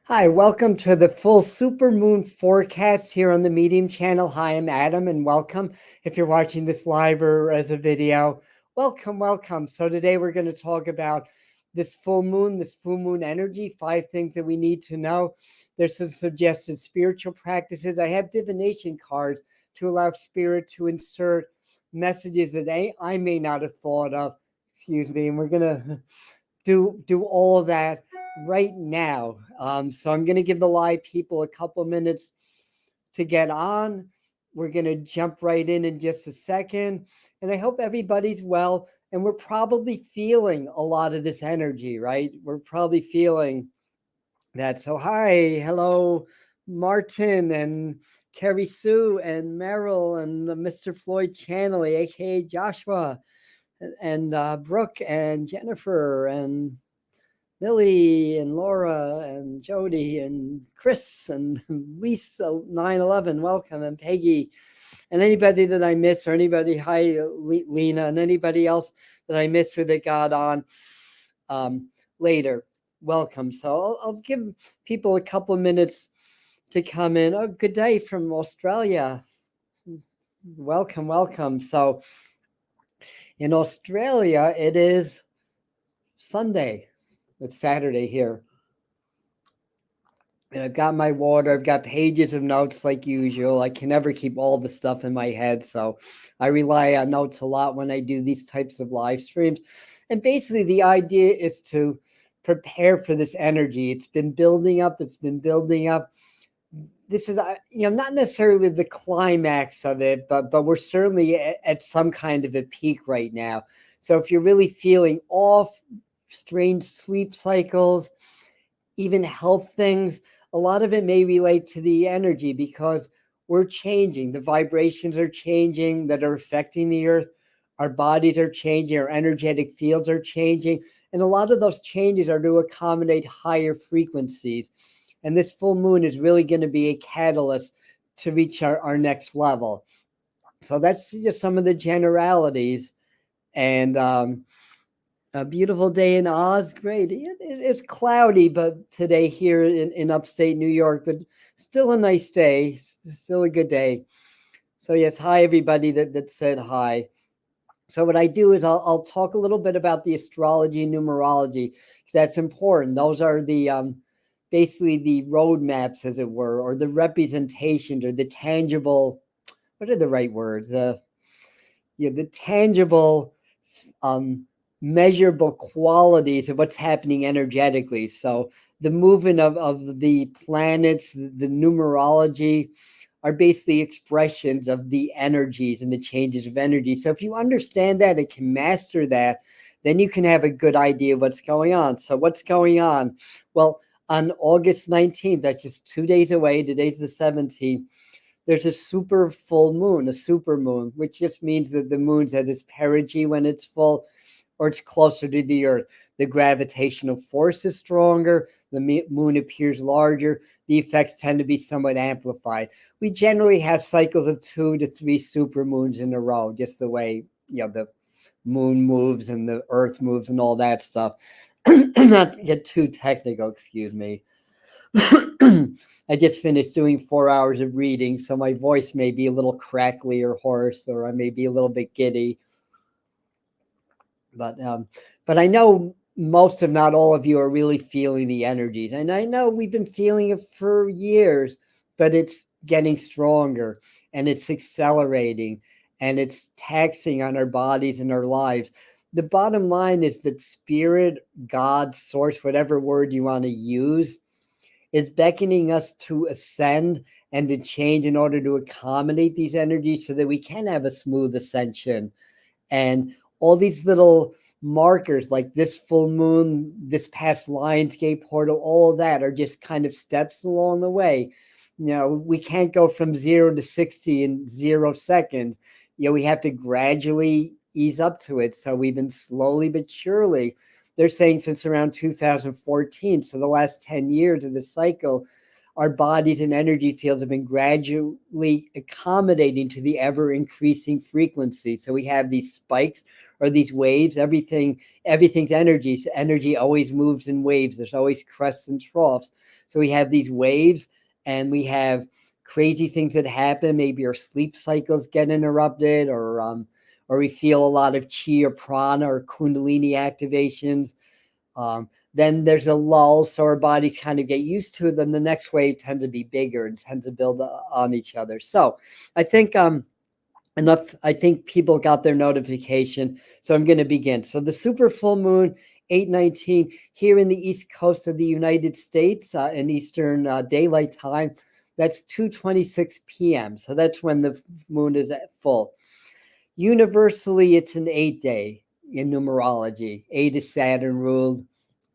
Hi, welcome to the full supermoon forecast here on the Medium channel. Hi, I'm Adam, and welcome. If you're watching this live or as a video, welcome. So today we're going to talk about this full moon energy, 5 things that we need to know. There's some suggested spiritual practices. I have divination cards to allow spirit to insert messages that I may not have thought of. Excuse me, and we're going to do all of that right now. So I'm going to give the live people a couple minutes to get on. We're going to jump right in just a second. And I hope everybody's well. And we're probably feeling a lot of this energy, right? We're probably feeling that. So hi, hello, Martin and Carrie Sue and Merrill and Mr. Floyd Chanley, aka Joshua, and Brooke and Jennifer and Millie and Laura and Jody and Chris and Lisa 911, welcome, and Peggy, and anybody that I miss, or anybody, hi Lena, and anybody else that I miss or that got on later, welcome. So I'll give people a couple of minutes to come in. Oh, good day from Australia. Welcome. So in Australia, it is Sunday. It's Saturday here. And I've got my water. I've got pages of notes like usual. I can never keep all the stuff in my head. So I rely on notes a lot when I do these types of live streams. And basically the idea is to prepare for this energy. It's been building up. This is, not necessarily the climax of it, but we're certainly at some kind of a peak right now. So if you're really feeling off, strange sleep cycles, even health things, a lot of it may relate to the energy because we're changing. The vibrations are changing that are affecting the earth. Our bodies are changing. Our energetic fields are changing. And a lot of those changes are to accommodate higher frequencies. And this full moon is really going to be a catalyst to reach our next level. So that's just some of the generalities. And a beautiful day in Oz. Great. It's cloudy, but today here in upstate New York, but still a nice day. Still a good day. So yes, hi everybody that said hi. So what I do is I'll talk a little bit about the astrology and numerology, because that's important. Those are the basically the roadmaps, as it were, or the representations, or the tangible. What are the right words? The tangible measurable qualities of what's happening energetically. So the movement of the planets, the numerology, are basically expressions of the energies and the changes of energy. So if you understand that and can master that, then you can have a good idea of what's going on. So what's going on? Well, on August 19th, that's just 2 days away, today's the 17th, there's a super full moon, a supermoon, which just means that the moon's at its perigee when it's full, or it's closer to the earth. The gravitational force is stronger. The moon appears larger. The effects tend to be somewhat amplified. We generally have cycles of 2 to 3 supermoons in a row, just the way, the moon moves and the earth moves and all that stuff. Not to get too technical, excuse me. I just finished doing 4 hours of reading, so my voice may be a little crackly or hoarse, or I may be a little bit giddy. But I know most, if not all of you, are really feeling the energies. And I know we've been feeling it for years, but it's getting stronger and it's accelerating and it's taxing on our bodies and our lives. The bottom line is that spirit, God, source, whatever word you want to use, is beckoning us to ascend and to change in order to accommodate these energies so that we can have a smooth ascension. And all these little markers like this full moon, this past Lionsgate portal, all of that are just kind of steps along the way. We can't go from 0 to 60 in 0 seconds. We have to gradually ease up to it. So we've been slowly but surely, they're saying since around 2014, so the last 10 years of the cycle, our bodies and energy fields have been gradually accommodating to the ever increasing frequency. So we have these spikes or these waves. Everything's energy. So energy always moves in waves. There's always crests and troughs. So we have these waves, and we have crazy things that happen. Maybe our sleep cycles get interrupted, or we feel a lot of chi or prana or kundalini activations. Then there's a lull, so our bodies kind of get used to it. Then the next wave tends to be bigger and tends to build on each other. So I think I think people got their notification. So I'm going to begin. So the super full moon, 8:19, here in the east coast of the United States, in Eastern Daylight Time, that's 2:26 p.m. So that's when the moon is at full. Universally, it's an 8-day in numerology. 8 is Saturn ruled.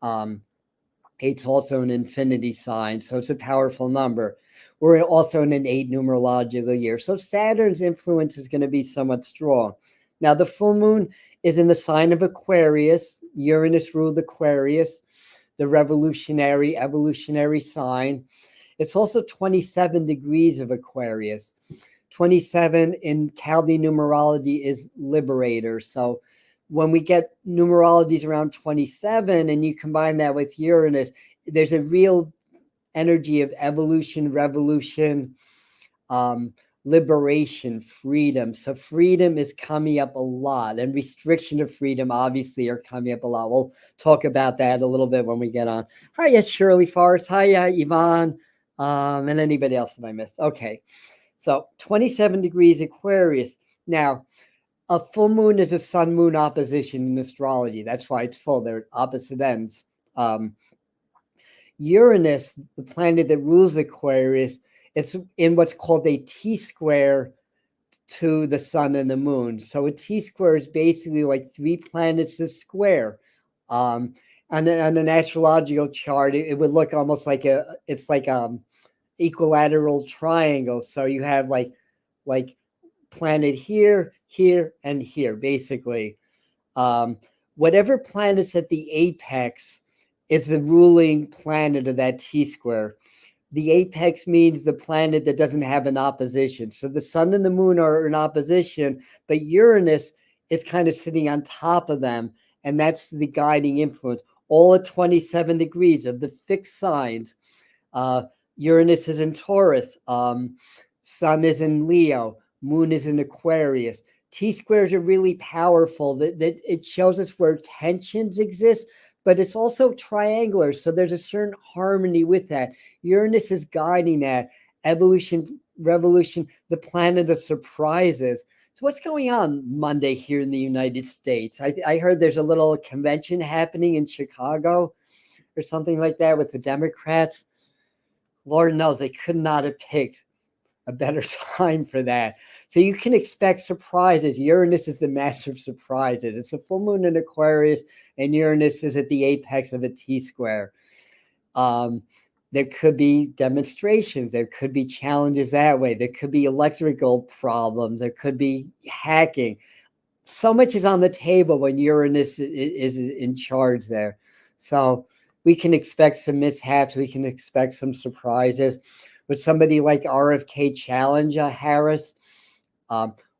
8's also an infinity sign, so it's a powerful number. We're also in an 8 numerological year, so Saturn's influence is going to be somewhat strong. Now, the full moon is in the sign of Aquarius. Uranus ruled Aquarius, the revolutionary, evolutionary sign. It's also 27 degrees of Aquarius. 27 in Chaldean numerology is liberator. So when we get numerologies around 27 and you combine that with Uranus, there's a real energy of evolution, revolution, liberation, freedom. So freedom is coming up a lot, and restriction of freedom obviously are coming up a lot. We'll talk about that a little bit when we get on. Hi, yes, Shirley Forrest. Hi, Yvonne, and anybody else that I missed. Okay, so 27 degrees Aquarius. Now, a full moon is a sun-moon opposition in astrology. That's why it's full. They're opposite ends. Uranus, the planet that rules Aquarius, it's in what's called a T-square to the sun and the moon. So a T-square is basically like 3 planets a square. On an astrological chart, it would look almost like it's like equilateral triangle. So you have like planet here, here, and here, basically. Whatever planet's at the apex is the ruling planet of that T-square. The apex means the planet that doesn't have an opposition. So the sun and the moon are in opposition, but Uranus is kind of sitting on top of them, and that's the guiding influence. All at 27 degrees of the fixed signs. Uranus is in Taurus. Sun is in Leo. Moon is in Aquarius. T-squares are really powerful. That it shows us where tensions exist, but it's also triangular. So there's a certain harmony with that. Uranus is guiding that. Evolution, revolution, the planet of surprises. So what's going on Monday here in the United States? I heard there's a little convention happening in Chicago or something like that with the Democrats. Lord knows they could not have picked a better time for that. So you can expect surprises. Uranus is the master of surprises. It's a full moon in Aquarius, and Uranus is at the apex of a T-square. There could be demonstrations. There could be challenges that way. There could be electrical problems. There could be hacking. So much is on the table when Uranus is in charge there. So we can expect some mishaps. We can expect some surprises. With somebody like RFK Challenge Harris,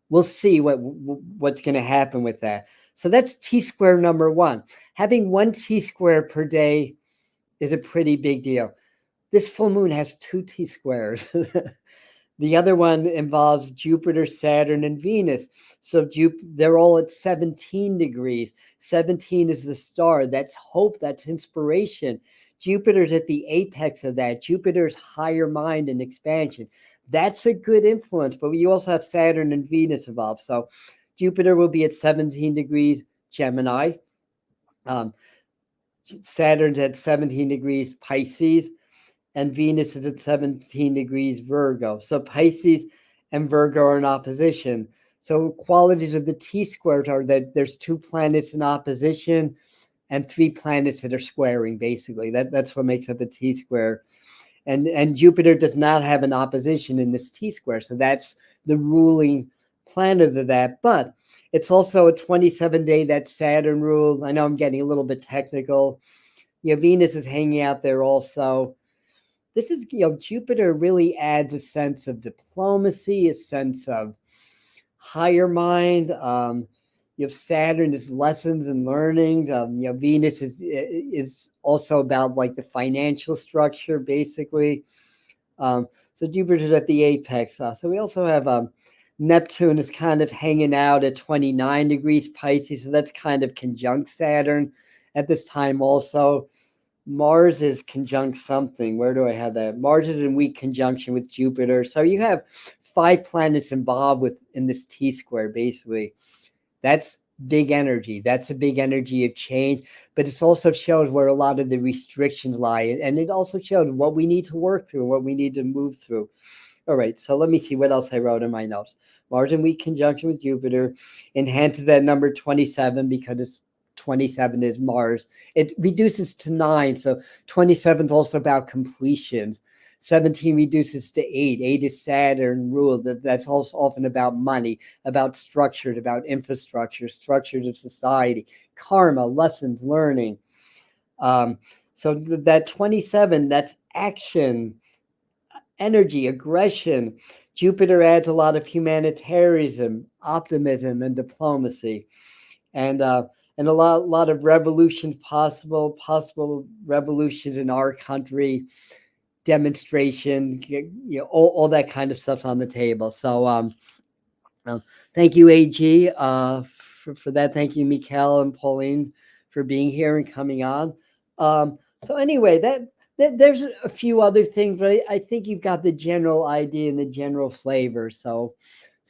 we'll see what's going to happen with that. So that's T-square number 1. Having 1 T-square per day is a pretty big deal. This full moon has 2 T-squares. The other one involves Jupiter, Saturn, and Venus. So they're all at 17 degrees. 17 is the star. That's hope. That's inspiration. Jupiter's at the apex of that. Jupiter's higher mind and expansion. That's a good influence, but you also have Saturn and Venus involved. So Jupiter will be at 17 degrees Gemini. Saturn's at 17 degrees Pisces, and Venus is at 17 degrees Virgo. So Pisces and Virgo are in opposition. So qualities of the T-squares are that there's 2 planets in opposition and 3 planets that are squaring, basically. That's what makes up a T-square. And Jupiter does not have an opposition in this T-square. So that's the ruling planet of that. But it's also a 27-day that Saturn ruled. I know I'm getting a little bit technical. Yeah, Venus is hanging out there also. this is, Jupiter really adds a sense of diplomacy, a sense of higher mind. You have Saturn is lessons and learning. Venus is also about like the financial structure, basically. So Jupiter's at the apex. So we also have Neptune is kind of hanging out at 29 degrees Pisces. So that's kind of conjunct Saturn at this time also. Mars is conjunct something. Where do I have that? Mars is in weak conjunction with Jupiter. So you have 5 planets involved in this T-square, basically. That's big energy. That's a big energy of change, but it also shows where a lot of the restrictions lie. And it also shows what we need to work through, what we need to move through. All right, so let me see what else I wrote in my notes. Mars in weak conjunction with Jupiter enhances that number 27 because it's 27 is Mars. It reduces to 9, so 27 is also about completions. 17 reduces to 8. 8 is Saturn ruled. That's also often about money, about structure, about infrastructure, structures of society, karma, lessons, learning. So that 27, that's action, energy, aggression. Jupiter adds a lot of humanitarianism, optimism, and diplomacy. And a lot of revolutions possible revolutions in our country, demonstration, all that kind of stuff's on the table. So thank you, AG, for that. Thank you, Mikkel and Pauline, for being here and coming on. So anyway, there's a few other things, but I think you've got the general idea and the general flavor. So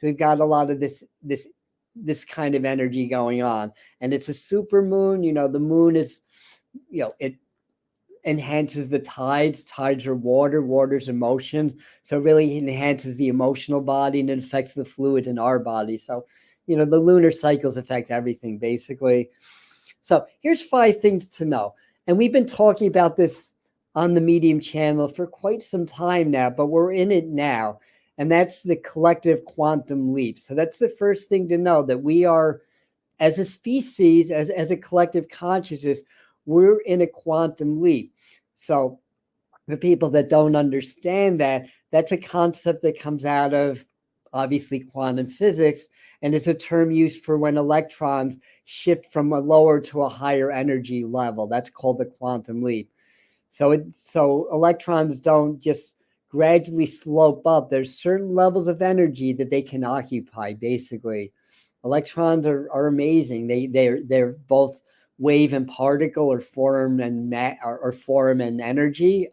we've got a lot of this kind of energy going on, and it's a super moon. The moon is, it enhances the tides. Tides are water's emotion. So it really enhances the emotional body, and it affects the fluids in our body. So, the lunar cycles affect everything, basically. So here's 5 things to know. And we've been talking about this on the Medium channel for quite some time now, but we're in it now. And that's the collective quantum leap. So that's the first thing to know, that we are, as a species, as a collective consciousness, we're in a quantum leap. So the people that don't understand that, that's a concept that comes out of, obviously, quantum physics, and it's a term used for when electrons shift from a lower to a higher energy level. That's called the quantum leap. So electrons don't just gradually slope up. There's certain levels of energy that they can occupy, basically. Electrons are amazing. They're both wave and particle, or form and energy.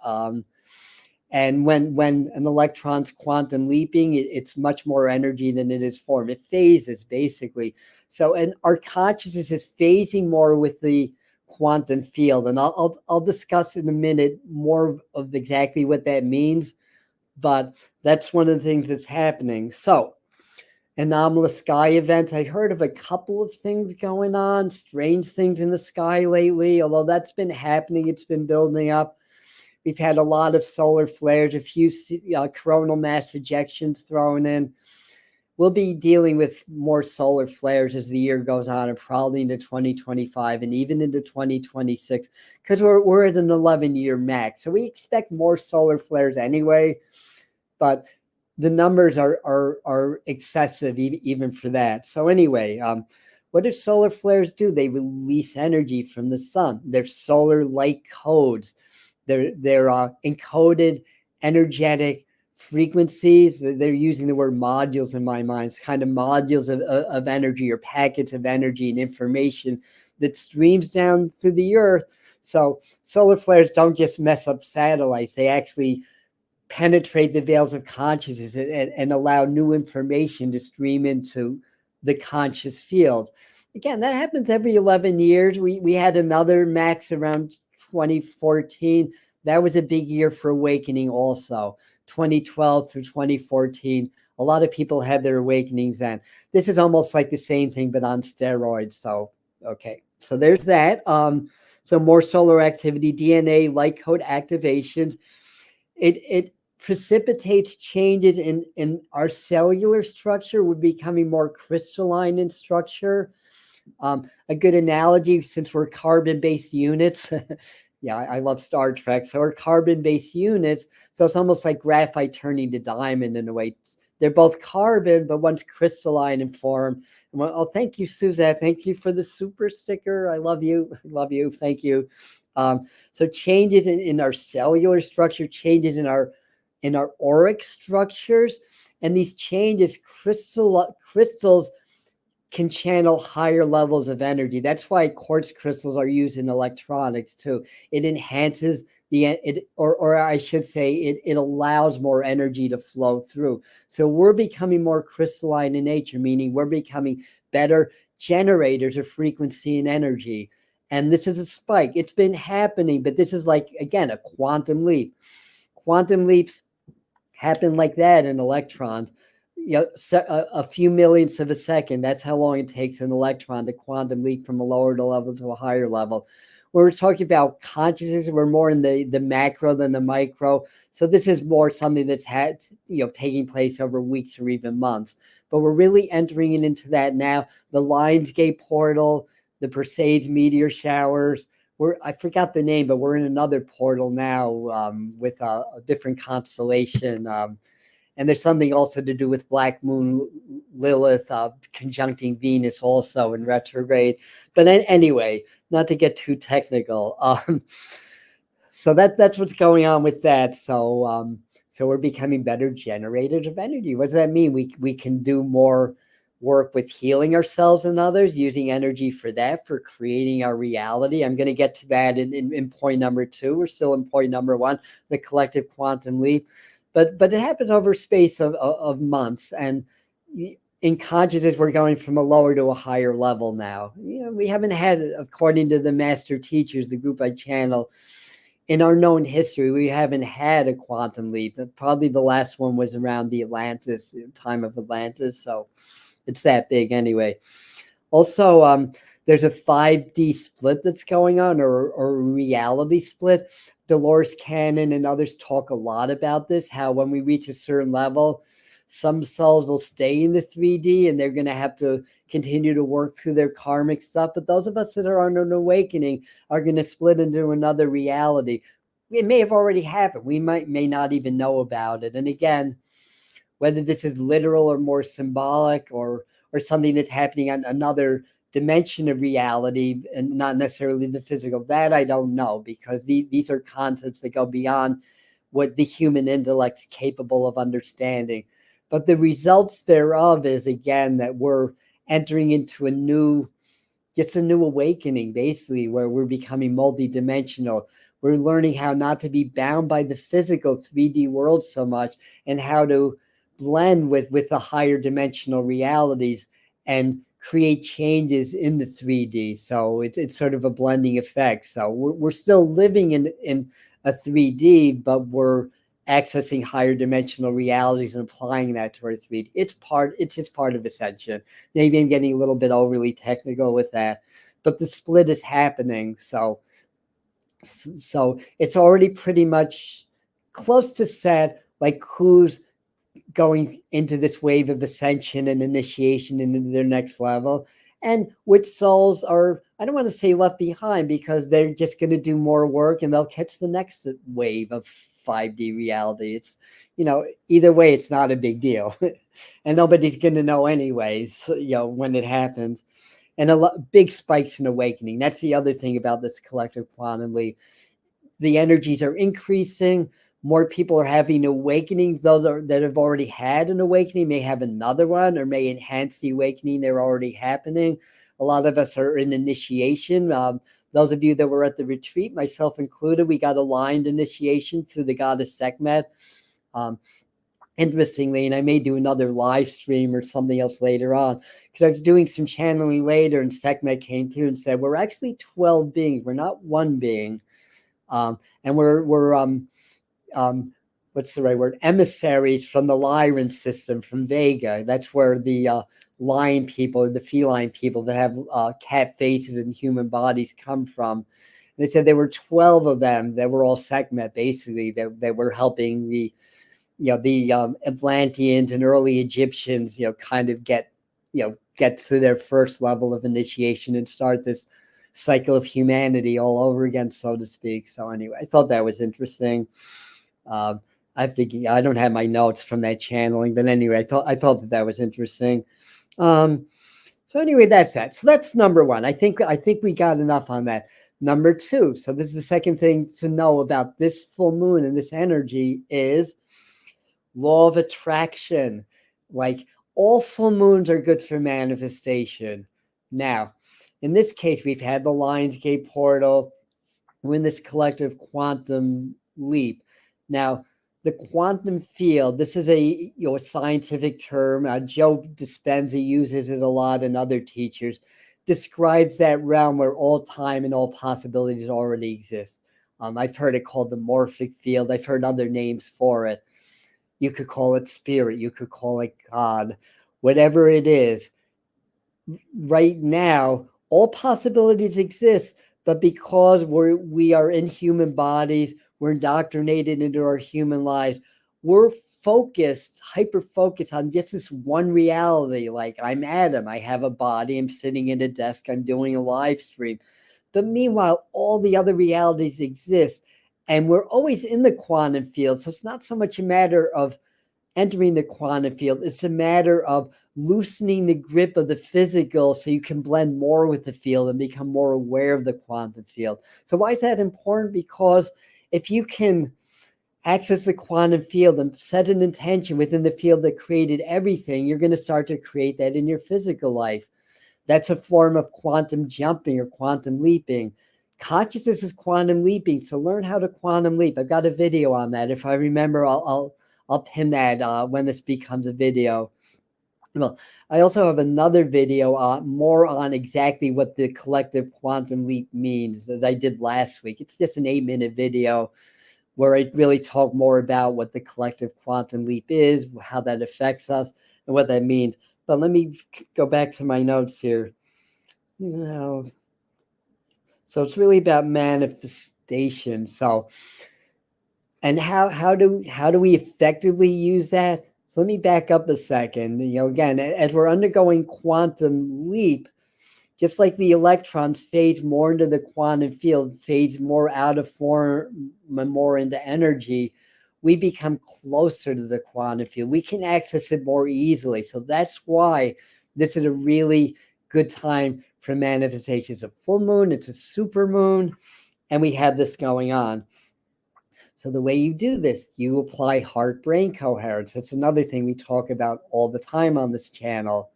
And when an electron's quantum leaping, it's much more energy than it is form. It phases, basically. So, and our consciousness is phasing more with the quantum field, and I'll discuss in a minute more of exactly what that means. But that's one of the things that's happening. So, anomalous sky events. I heard of a couple of things going on, strange things in the sky lately, although that's been happening. It's been building up. We've had a lot of solar flares, a few coronal mass ejections thrown in. We'll be dealing with more solar flares as the year goes on, and probably into 2025 and even into 2026, because we're at an 11-year max. So we expect more solar flares anyway, but the numbers are excessive even for that. So anyway, what do solar flares do? They release energy from the sun. They're solar light codes. They're encoded energetic frequencies. They're using the word modules in my mind. It's kind of modules of energy, or packets of energy and information that streams down through the earth. So solar flares don't just mess up satellites. They actually penetrate the veils of consciousness and allow new information to stream into the conscious field. Again, that happens every 11 years. We had another max around 2014. That was a big year for awakening also. 2012 through 2014. A lot of people had their awakenings then. This is almost like the same thing, but on steroids. So, okay. So there's that. So more solar activity, DNA, light code activations. It precipitates changes in our cellular structure. We're becoming more crystalline in structure. A good analogy, since we're carbon-based units, Yeah, I love Star Trek. So we're carbon-based units. So it's almost like graphite turning to diamond in a way. They're both carbon, but one's crystalline in form. Oh, thank you, Suzette. Thank you for the super sticker. I love you. Love you. Thank you. So changes in our cellular structure, changes in our auric structures, and these changes, crystals can channel higher levels of energy. That's why quartz crystals are used in electronics too. It enhances or I should say, it allows more energy to flow through. So we're becoming more crystalline in nature, meaning we're becoming better generators of frequency and energy. And this is a spike. It's been happening, but this is like, again, a quantum leap. Quantum leaps happen like that in electrons. A few millionths of a second. That's how long it takes an electron to quantum leap from a lower level to a higher level. When we're talking about consciousness, we're more in the macro than the micro. So this is more something that's taking place over weeks or even months. But we're really entering into that now. The Lionsgate portal, the Perseids meteor showers. I forgot the name, but we're in another portal now with a different constellation. And there's something also to do with Black Moon Lilith conjuncting Venus also in retrograde. But anyway, not to get too technical. So that's what's going on with that. So we're becoming better generators of energy. What does that mean? We can do more work with healing ourselves and others, using energy for that, for creating our reality. I'm going to get to that in point number 2. We're still in point number 1, the collective quantum leap. But it happened over a space of months. And in consciousness, we're going from a lower to a higher level now. We haven't had, according to the master teachers, the group I channel, in our known history, we haven't had a quantum leap. Probably the last one was around the time of Atlantis. So it's that big anyway. Also, there's a 5D split that's going on, or a reality split. Dolores Cannon and others talk a lot about this, how when we reach a certain level, some souls will stay in the 3D and they're going to have to continue to work through their karmic stuff. But those of us that are on an awakening are going to split into another reality. It may have already happened. We may not even know about it. And again, whether this is literal or more symbolic, or something that's happening on another dimension of reality and not necessarily the physical, that I don't know, because these are concepts that go beyond what the human intellect's capable of understanding. But the results thereof is, again, that we're entering into a new awakening, basically, where we're becoming multidimensional. We're learning how not to be bound by the physical 3D world so much, and how to blend with the higher dimensional realities and create changes in the 3D. So it's sort of a blending effect. So we're still living in a 3D, but we're accessing higher dimensional realities and applying that to our 3D. It's just part of Ascension. Maybe I'm getting a little bit overly technical with that, but the split is happening. So it's already pretty much close to set, like who's going into this wave of ascension and initiation into their next level, and which souls are, I don't want to say left behind, because they're just going to do more work and they'll catch the next wave of 5D reality. It's, either way, it's not a big deal. And nobody's going to know anyways, when it happens. And big spikes in awakening. That's the other thing about this collective quantum leap. The energies are increasing. More people are having awakenings. Those that have already had an awakening may have another one, or may enhance the awakening they're already happening. A lot of us are in initiation. Those of you that were at the retreat, myself included, we got aligned initiation through the goddess Sekhmet. Interestingly, and I may do another live stream or something else later on, because I was doing some channeling later, and Sekhmet came through and said, we're actually 12 beings. We're not one being. And we're what's the right word? Emissaries from the Lyran system, from Vega. That's where the lion people, the feline people that have cat faces and human bodies come from. And they said there were 12 of them that were all Sekhmet, basically, that were helping the Atlanteans and early Egyptians, kind of get to their first level of initiation and start this cycle of humanity all over again, so to speak. So anyway, I thought that was interesting. I don't have my notes from that channeling, but anyway, I thought that was interesting. So anyway, that's that. So that's number one. I think we got enough on that. Number two. So this is the second thing to know about this full moon and this energy is law of attraction. Like all full moons are good for manifestation. Now, in this case, we've had the Lionsgate portal. We're in this collective quantum leap. Now, the quantum field, this is a scientific term. Joe Dispenza uses it a lot, and other teachers describes that realm where all time and all possibilities already exist. I've heard it called the morphic field. I've heard other names for it. You could call it spirit. You could call it God. Whatever it is, right now, all possibilities exist, but because we are in human bodies, we're indoctrinated into our human lives, we're focused, hyper-focused on just this one reality. Like, I'm Adam, I have a body, I'm sitting at a desk, I'm doing a live stream. But meanwhile, all the other realities exist, and we're always in the quantum field. So it's not so much a matter of entering the quantum field. It's a matter of loosening the grip of the physical so you can blend more with the field and become more aware of the quantum field. So why is that important? Because if you can access the quantum field and set an intention within the field that created everything, you're going to start to create that in your physical life. That's a form of quantum jumping or quantum leaping. Consciousness is quantum leaping. So learn how to quantum leap. I've got a video on that. If I remember, I'll pin that when this becomes a video. Well, I also have another video more on exactly what the collective quantum leap means that I did last week. It's just an 8-minute video where I really talk more about what the collective quantum leap is, how that affects us, and what that means. But let me go back to my notes here. So it's really about manifestation. So, and how do we effectively use that? So let me back up a second. Again, as we're undergoing quantum leap, just like the electrons fades more into the quantum field, fades more out of form and more into energy, we become closer to the quantum field. We can access it more easily. So that's why this is a really good time for manifestation. It's a full moon, it's a super moon, and we have this going on. So the way you do this, you apply heart-brain coherence. That's another thing we talk about all the time on this channel.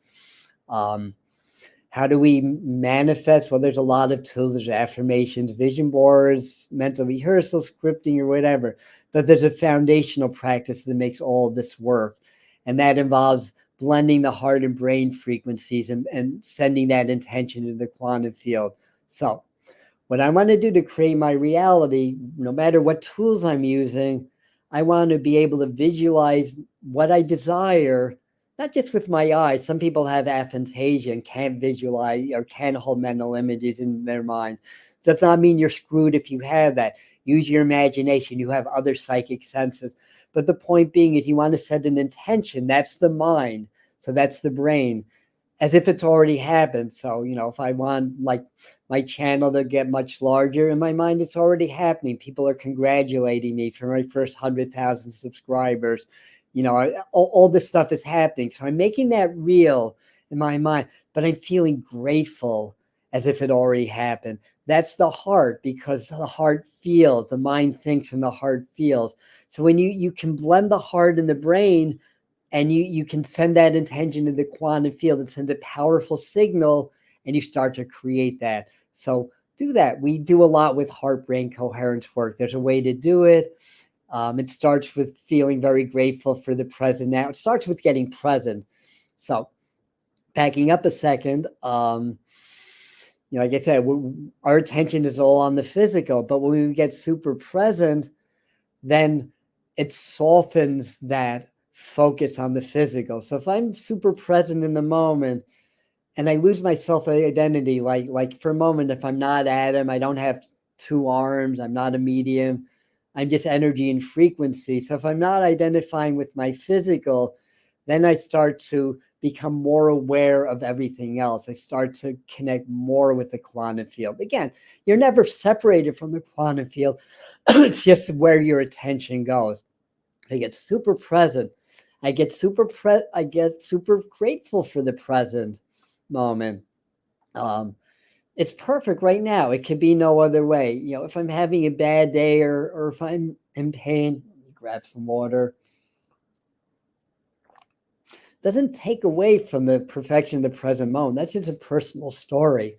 How do we manifest? Well, there's a lot of tools. There's affirmations, vision boards, mental rehearsal, scripting, or whatever. But there's a foundational practice that makes all of this work. And that involves blending the heart and brain frequencies and sending that intention into the quantum field. So what I want to do to create my reality, no matter what tools I'm using, I want to be able to visualize what I desire, not just with my eyes. Some people have aphantasia and can't visualize or can't hold mental images in their mind. Does not mean you're screwed if you have that. Use your imagination. You have other psychic senses. But the point being is you want to set an intention. That's the mind. So that's the brain, as if it's already happened. So, if I want like my channel to get much larger, in my mind, it's already happening. People are congratulating me for my first 100,000 subscribers. All this stuff is happening. So I'm making that real in my mind, but I'm feeling grateful as if it already happened. That's the heart, because the heart feels, the mind thinks, and the heart feels. So when you can blend the heart and the brain, and you can send that intention to the quantum field and send a powerful signal, and you start to create that. So do that. We do a lot with heart-brain coherence work. There's a way to do it. It starts with feeling very grateful for the present now. It starts with getting present. So backing up a second, like I said, our attention is all on the physical, but when we get super present, then it softens that focus on the physical. So if I'm super present in the moment and I lose my self-identity, like for a moment, if I'm not Adam, I don't have 2 arms, I'm not a medium, I'm just energy and frequency. So if I'm not identifying with my physical, then I start to become more aware of everything else. I start to connect more with the quantum field. Again, you're never separated from the quantum field. It's just where your attention goes. I get super present. I get super grateful for the present moment. It's perfect right now. It could be no other way. You know, if I'm having a bad day or if I'm in pain, let me grab some water. Doesn't take away from the perfection of the present moment. That's just a personal story.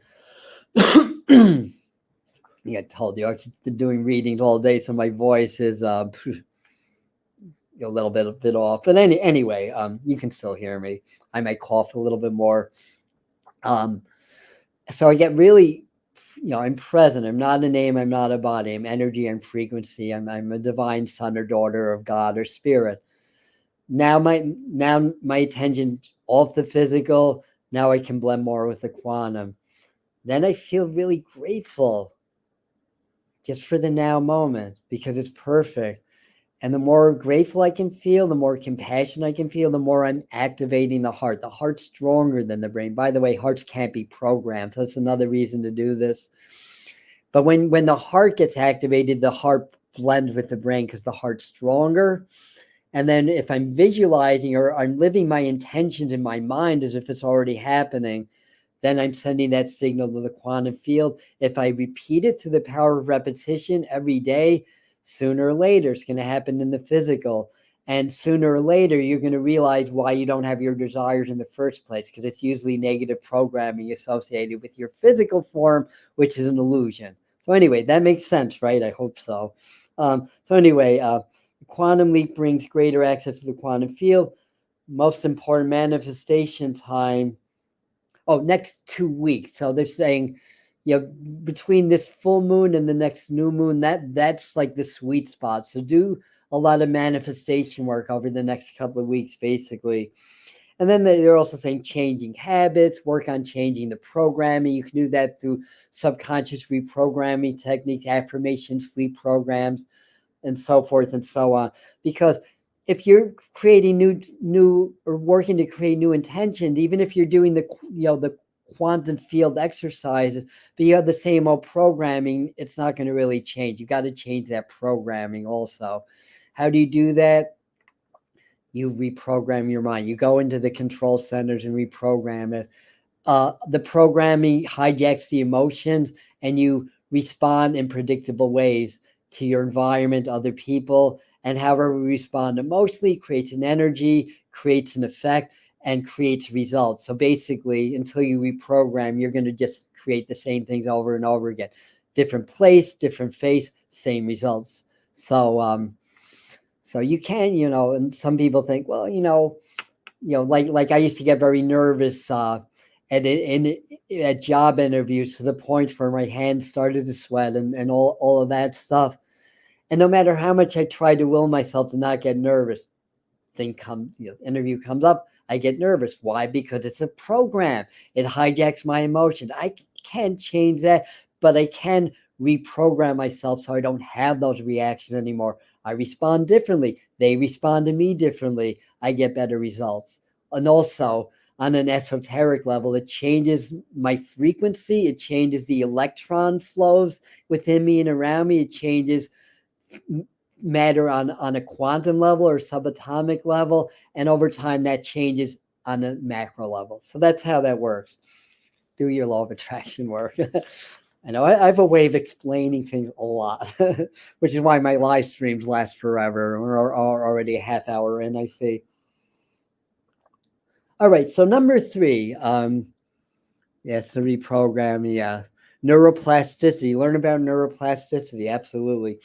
Yeah, I told you I've been doing readings all day, so my voice is a little bit off. But anyway, you can still hear me. I might cough a little bit more. So I get really, I'm present. I'm not a name. I'm not a body. I'm energy. I'm frequency. I'm a divine son or daughter of God or spirit. Now my attention off the physical. Now I can blend more with the quantum. Then I feel really grateful just for the now moment because it's perfect. And the more grateful I can feel, the more compassion I can feel, the more I'm activating the heart. The heart's stronger than the brain. By the way, hearts can't be programmed. So that's another reason to do this. But when the heart gets activated, the heart blends with the brain because the heart's stronger. And then if I'm visualizing or I'm living my intentions in my mind as if it's already happening, then I'm sending that signal to the quantum field. If I repeat it through the power of repetition every day, sooner or later, it's going to happen in the physical. And sooner or later, you're going to realize why you don't have your desires in the first place, because it's usually negative programming associated with your physical form, which is an illusion. So anyway, that makes sense, right? I hope so. Quantum leap brings greater access to the quantum field. Most important manifestation time. Oh, next 2 weeks. So they're saying, between this full moon and the next new moon, that's like the sweet spot. So do a lot of manifestation work over the next couple of weeks, basically. And then they're also saying changing habits, work on changing the programming. You can do that through subconscious reprogramming techniques, affirmation, sleep programs, and so forth and so on. Because if you're creating new or working to create new intentions, even if you're doing the quantum field exercises, but you have the same old programming, it's not going to really change. You got to change that programming also. How do you do that? You reprogram your mind. You go into the control centers and reprogram it. The programming hijacks the emotions, and you respond in predictable ways to your environment, other people, and however we respond emotionally creates an energy, creates an effect, and creates results. So basically, until you reprogram, you're going to just create the same things over and over again. Different place, different face, same results. So you can, and some people think, well, like I used to get very nervous at job interviews to the point where my hands started to sweat and all of that stuff. And no matter how much I tried to will myself to not get nervous, interview comes up, I get nervous. Why? Because it's a program. It hijacks my emotion. I can't change that, but I can reprogram myself so I don't have those reactions anymore. I respond differently. They respond to me differently. I get better results. And also, on an esoteric level, it changes my frequency. It changes the electron flows within me and around me. It changes matter on a quantum level or subatomic level. And over time, that changes on a macro level. So that's how that works. Do your law of attraction work. I know I have a way of explaining things a lot, which is why my live streams last forever. We're already a half hour in, I see. All right, so number 3, it's the reprogramming, yeah. Neuroplasticity, learn about neuroplasticity, absolutely.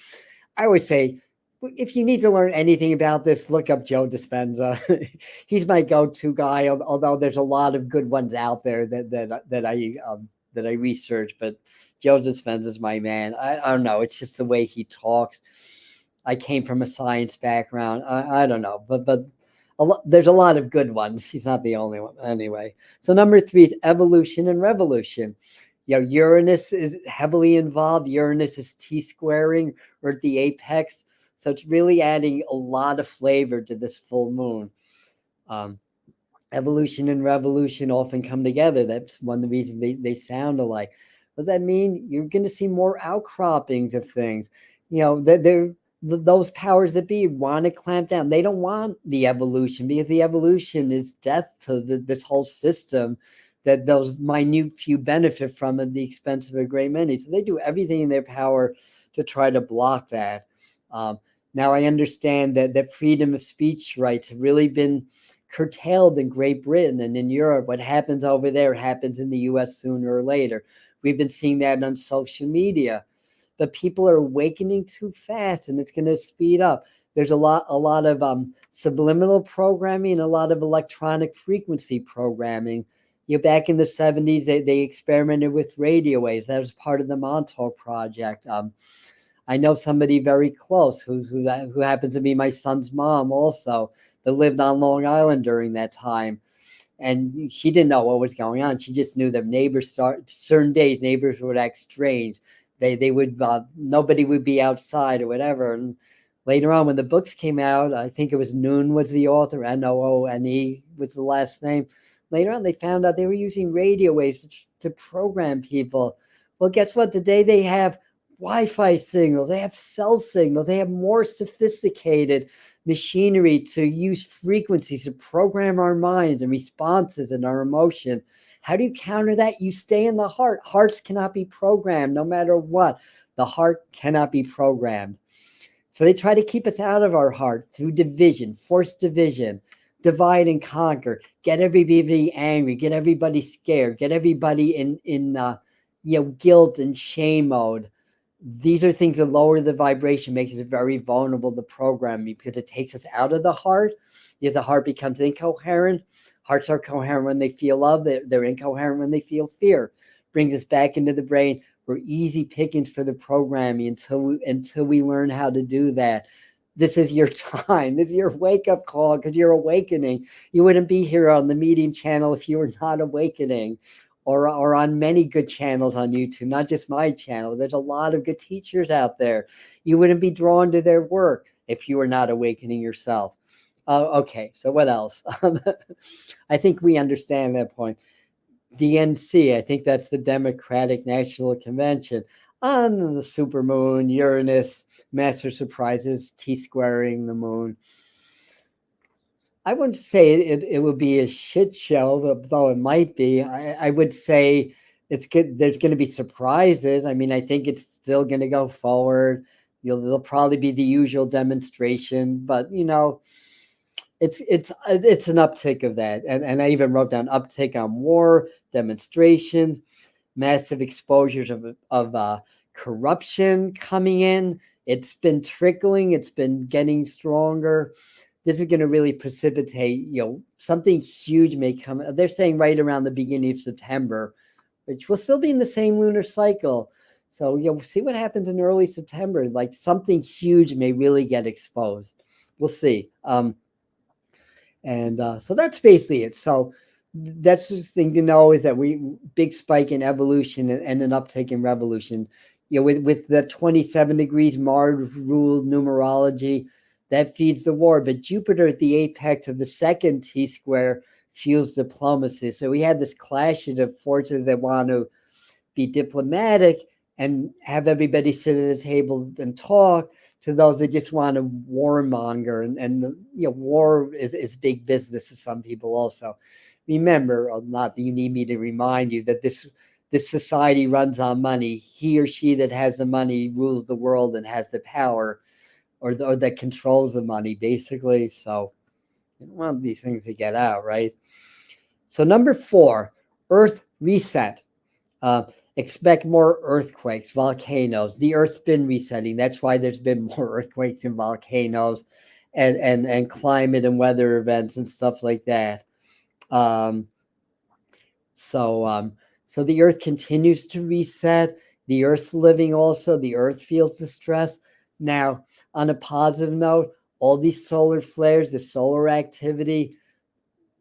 I would say, if you need to learn anything about this, look up Joe Dispenza. He's my go-to guy, although there's a lot of good ones out there that I research, but Joe Dispenza is my man. I don't know, it's just the way he talks. I came from a science background. I don't know, but there's a lot of good ones. He's not the only one. Anyway, so number 3 is evolution and revolution. Uranus is heavily involved. Uranus is T-squaring or at the apex. So it's really adding a lot of flavor to this full moon. Evolution and revolution often come together. That's one of the reasons they sound alike. What does that mean? You're going to see more outcroppings of things. You know, those powers that be want to clamp down. They don't want the evolution, because the evolution is death to this whole system that those minute few benefit from at the expense of a great many. So they do everything in their power to try to block that. Now I understand that freedom of speech rights have really been curtailed in Great Britain and in Europe. What happens over there happens in the US sooner or later. We've been seeing that on social media, but people are awakening too fast, and it's going to speed up. There's a lot of subliminal programming, a lot of electronic frequency programming. You know, back in the 70s, they experimented with radio waves. That was part of the Montauk Project. I know somebody very close who happens to be my son's mom also, that lived on Long Island during that time. And she didn't know what was going on. She just knew that certain days, neighbors would act strange. They would, nobody would be outside or whatever. And later on, when the books came out, I think it was Noon was the author, Noone was the last name. Later on, they found out they were using radio waves to program people. Well, guess what? Today they have Wi-Fi signals, they have cell signals, they have more sophisticated machinery to use frequencies to program our minds and responses and our emotion. How do you counter that? You stay in the heart. Hearts cannot be programmed no matter what. The heart cannot be programmed. So they try to keep us out of our heart through division, forced division, divide and conquer, get everybody angry, get everybody scared, get everybody in guilt and shame mode. These are things that lower the vibration, makes us very vulnerable to programming, because it takes us out of the heart, because the heart becomes incoherent. Hearts are coherent when they feel love. They're incoherent when they feel fear. Brings us back into the brain. We're easy pickings for the programming until we learn how to do that. This is your time. This is your wake-up call, because you're awakening. You wouldn't be here on the Medium channel if you were not awakening. Or on many good channels on YouTube, not just my channel. There's a lot of good teachers out there. You wouldn't be drawn to their work if you were not awakening yourself. Okay, so what else? I think we understand that point. DNC, I think that's the Democratic National Convention. On the supermoon, Uranus, master surprises, T-squaring the moon. I wouldn't say it would be a shit show, though it might be. I would say it's good. There's going to be surprises. I mean, I think it's still going to go forward. There'll probably be the usual demonstration, but you know, it's an uptick of that. And I even wrote down uptick on war, demonstrations, massive exposures of corruption coming in. It's been trickling. It's been getting stronger. This is going to really precipitate, something huge may come. They're saying right around the beginning of September, which will still be in the same lunar cycle. So you'll see what happens in early September. Like something huge may really get exposed. We'll see. So that's basically it. So that's the thing to know, is that big spike in evolution and an uptick in revolution. With the 27 degrees Mars ruled numerology, that feeds the war. But Jupiter at the apex of the second T-square fuels diplomacy. So we have this clash of forces that want to be diplomatic and have everybody sit at the table and talk, to those that just want to warmonger. And war is big business to some people also. Remember, not that you need me to remind you, that this society runs on money. He or she that has the money rules the world and has the power, or that controls the money, basically. So you don't want these things to get out, right? So number 4, Earth reset. Expect more earthquakes, volcanoes. The Earth's been resetting. That's why there's been more earthquakes and volcanoes and climate and weather events and stuff like that. So the Earth continues to reset. The Earth's living also. The Earth feels the stress. Now, on a positive note, all these solar flares, the solar activity,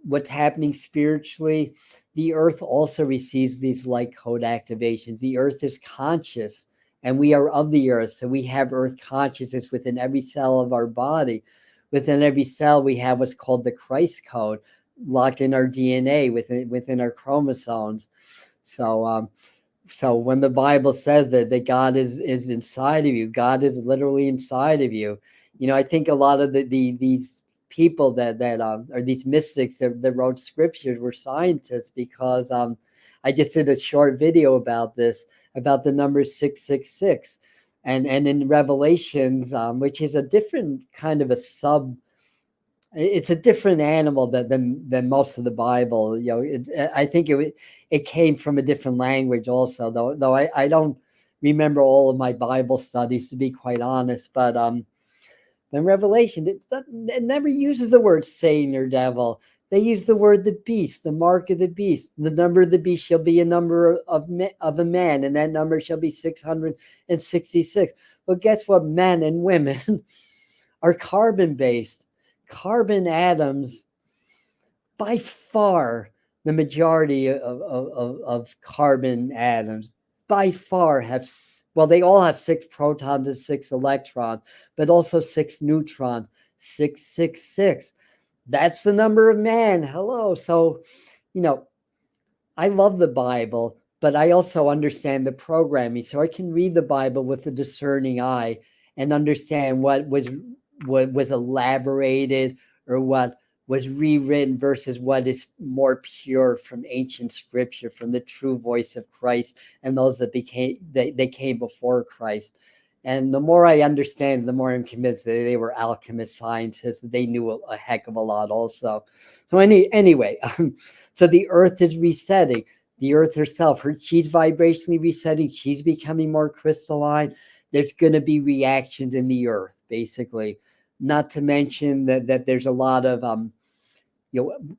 what's happening spiritually, the Earth also receives these light code activations. The Earth is conscious, and we are of the Earth. So we have Earth consciousness within every cell of our body. Within every cell, we have what's called the Christ code. locked in our DNA within our chromosomes. So so when the Bible says that God is inside of you, God is literally inside of you. I think a lot of these people that or these mystics that wrote scriptures were scientists, because I just did a short video about this, about the number 666, and in Revelations, which is a different kind of it's a different animal than most of the Bible. I think it came from a different language also, though I don't remember all of my Bible studies, to be quite honest. But in Revelation, it never uses the word Satan or devil. They use the word the beast, the mark of the beast. The number of the beast shall be a number of a man, and that number shall be 666. Well, guess what? Men and women are carbon-based. Carbon atoms, by far the majority of carbon atoms, by far they all have 6 protons and 6 electrons, but also 6 neutrons, 666. That's the number of man. Hello. So, I love the Bible, but I also understand the programming. So I can read the Bible with a discerning eye and understand what was elaborated or what was rewritten versus what is more pure from ancient scripture, from the true voice of Christ and those that they came before Christ. And the more I understand, the more I'm convinced that they were alchemist scientists. They knew a heck of a lot also. So anyway, so the earth is resetting. The earth herself, she's vibrationally resetting. She's becoming more crystalline. There's going to be reactions in the earth, basically. Not to mention that there's a lot of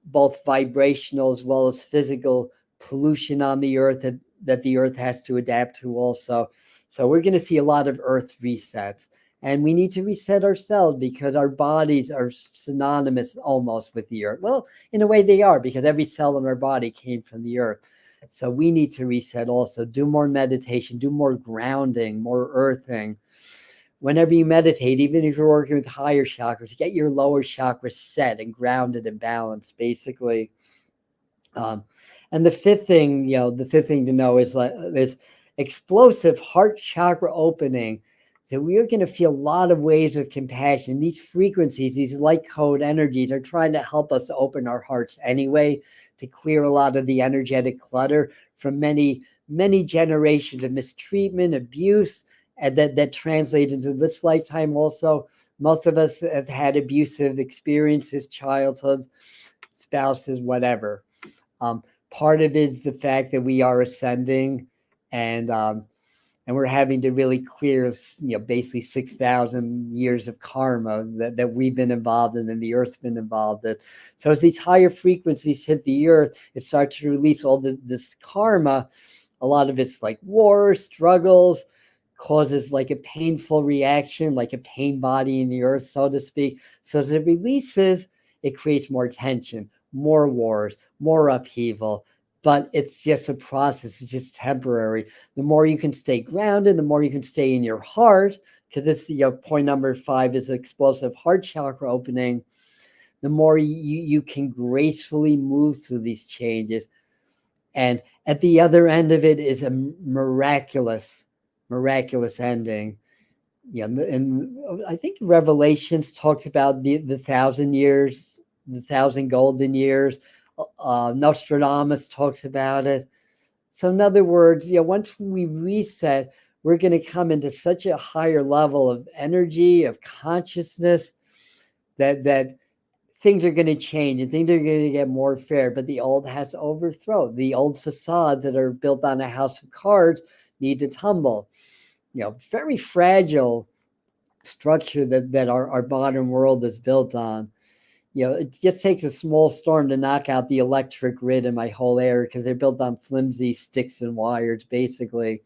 both vibrational as well as physical pollution on the earth that the earth has to adapt to also. So we're going to see a lot of earth resets, and we need to reset ourselves because our bodies are synonymous almost with the earth. Well, in a way they are, because every cell in our body came from the earth. So we need to reset also, do more meditation, do more grounding, more earthing. Whenever you meditate, even if you're working with higher chakras, get your lower chakras set and grounded and balanced, basically. And the fifth thing, to know is this explosive heart chakra opening. So we are going to feel a lot of waves of compassion. These frequencies, these light code energies, are trying to help us open our hearts anyway, to clear a lot of the energetic clutter from many generations of mistreatment, abuse, and that translate into this lifetime also. Most of us have had abusive experiences, childhood, spouses, whatever. Part of it is the fact that we are ascending, and we're having to really clear, basically 6,000 years of karma that we've been involved in and the earth's been involved in. So as these higher frequencies hit the earth, it starts to release all this karma. A lot of it's like war, struggles, causes like a painful reaction, like a pain body in the earth, so to speak. So as it releases, it creates more tension, more wars, more upheaval. But it's just a process. It's just temporary. The more you can stay grounded, the more you can stay in your heart, because it's point number 5 is explosive heart chakra opening. The more you can gracefully move through these changes. And at the other end of it is a miraculous ending. And I think Revelations talks about the 1,000 years, the 1,000 golden years. Nostradamus talks about it. So in other words, once we reset, we're going to come into such a higher level of energy, of consciousness, that things are going to change and things are going to get more fair. But the old has to overthrow. The old facades that are built on a house of cards need to tumble. Very fragile structure that our modern world is built on. It just takes a small storm to knock out the electric grid in my whole area, because they're built on flimsy sticks and wires, basically.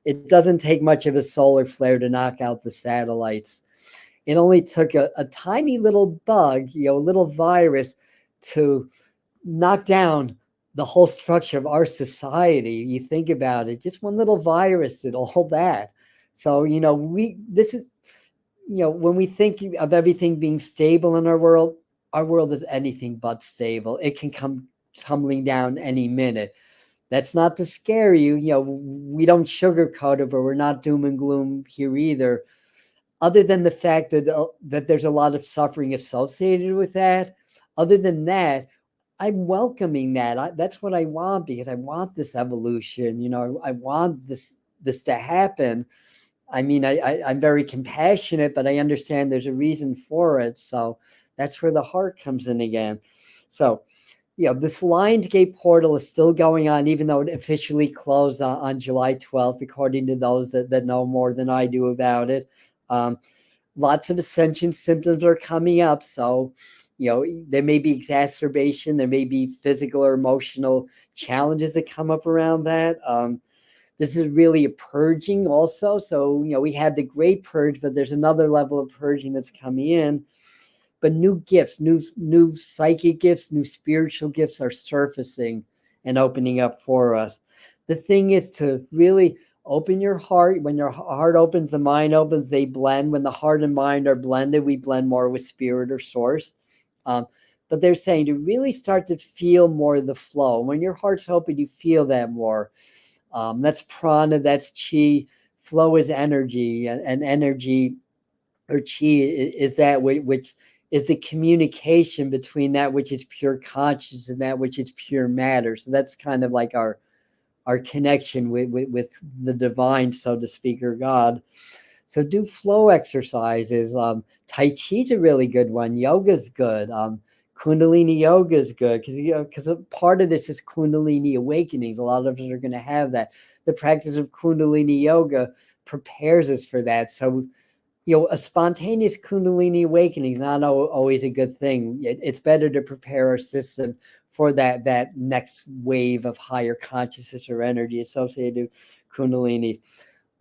It doesn't take much of a solar flare to knock out the satellites. It only took a tiny little bug, a little virus, to knock down the whole structure of our society. You think about it, just one little virus did all that. So, when we think of everything being stable in our world, our world is anything but stable. It can come tumbling down any minute. That's not to scare you. We don't sugarcoat it, but we're not doom and gloom here either. Other than the fact that there's a lot of suffering associated with that. Other than that, I'm welcoming that. That's what I want, because I want this evolution. I want this to happen. I mean, I'm very compassionate, but I understand there's a reason for it. So that's where the heart comes in again. So, this Lionsgate portal is still going on, even though it officially closed on July 12th, according to those that know more than I do about it. Lots of ascension symptoms are coming up. So, there may be exacerbation, there may be physical or emotional challenges that come up around that. This is really a purging also. So, we had the great purge, but there's another level of purging that's coming in. But new gifts, new psychic gifts, new spiritual gifts are surfacing and opening up for us. The thing is to really open your heart. When your heart opens, the mind opens, they blend. When the heart and mind are blended, we blend more with spirit or source. But they're saying to really start to feel more of the flow. When your heart's open, you feel that more. That's prana, that's chi. Flow is energy, and energy or chi is that which is the communication between that which is pure consciousness and that which is pure matter. So that's kind of like our connection with the divine, so to speak, or God. So do flow exercises. Tai Chi's a really good one. Yoga's good. Kundalini yoga is good, because part of this is Kundalini awakenings. A lot of us are going to have that. The practice of Kundalini yoga prepares us for that. So, a spontaneous Kundalini awakening is not always a good thing. It's better to prepare our system for that next wave of higher consciousness or energy associated with Kundalini.